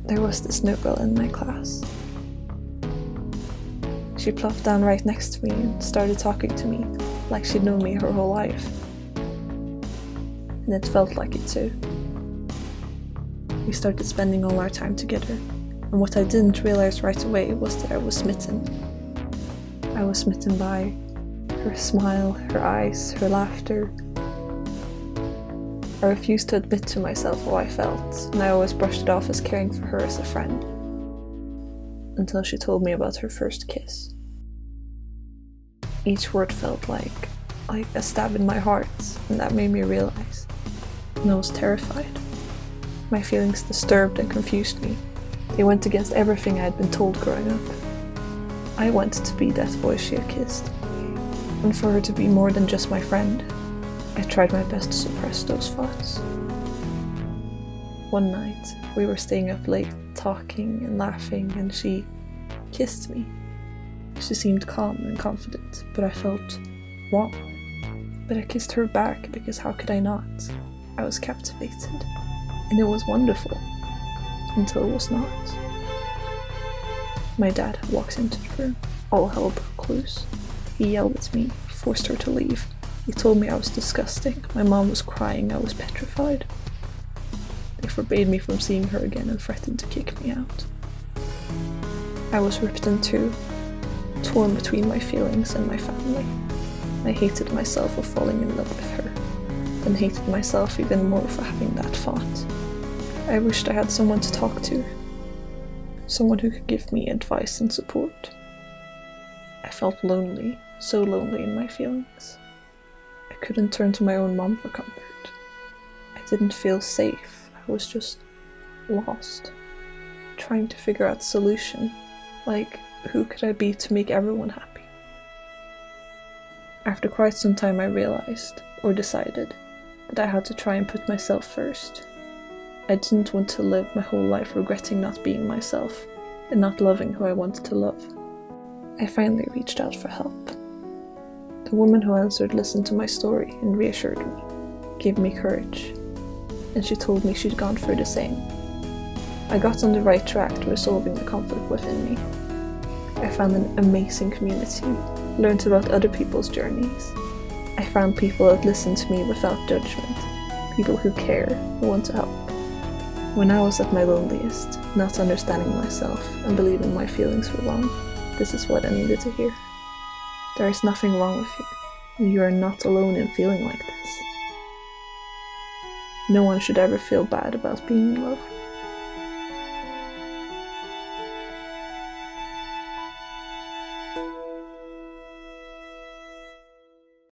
There was this new girl in my class. She plopped down right next to me and started talking to me like she'd known me her whole life. And it felt like it too. We started spending all our time together, and what I didn't realize right away was that I was smitten. I was smitten by her smile, her eyes, her laughter. I refused to admit to myself how I felt, and I always brushed it off as caring for her as a friend. Until she told me about her first kiss. Each word felt like a stab in my heart, and that made me realize. And I was terrified. My feelings disturbed and confused me. They went against everything I had been told growing up. I wanted to be that boy she had kissed, and for her to be more than just my friend. I tried my best to suppress those thoughts. One night, we were staying up late, talking and laughing, and she kissed me. She seemed calm and confident, but I felt wrong. But I kissed her back because how could I not? I was captivated, and it was wonderful, until it was not. My dad walked into the room. All hell broke loose. He yelled at me, forced her to leave. He told me I was disgusting. My mom was crying. I was petrified. They forbade me from seeing her again and threatened to kick me out. I was ripped in two, torn between my feelings and my family. I hated myself for falling in love with her, and hated myself even more for having that thought. I wished I had someone to talk to, someone who could give me advice and support. I felt lonely, so lonely in my feelings. I couldn't turn to my own mom for comfort. I didn't feel safe. I was just lost, trying to figure out a solution, like who could I be to make everyone happy? After quite some time I realized, or decided, that I had to try and put myself first. I didn't want to live my whole life regretting not being myself, and not loving who I wanted to love. I finally reached out for help. The woman who answered listened to my story and reassured me, gave me courage, and she told me she'd gone through the same. I got on the right track to resolving the conflict within me. I found an amazing community, learned about other people's journeys. I found people that listen to me without judgment, people who care, who want to help. When I was at my loneliest, not understanding myself and believing my feelings were wrong, this is what I needed to hear. There is nothing wrong with you, and you are not alone in feeling like this. No one should ever feel bad about being in love.